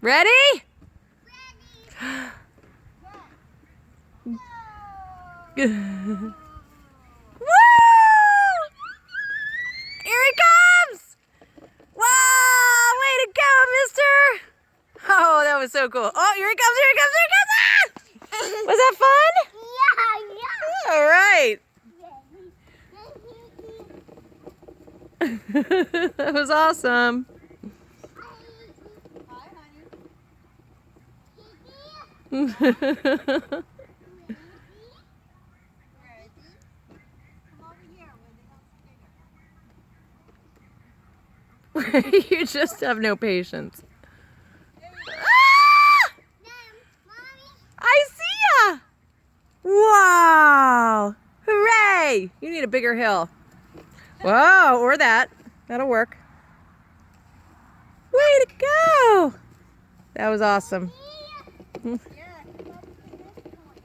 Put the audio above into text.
Ready? Woo! Here he comes! Wow! Way to go, mister! Oh, that was so cool. Oh, here he comes, here he comes, here he comes! Ah! Was that fun? Yeah. All right. That was awesome. Hi, honey. You just have no patience. Ah! I see ya! Wow! Hooray! You need a bigger hill. Whoa, or that. That'll work. Way to go! That was awesome.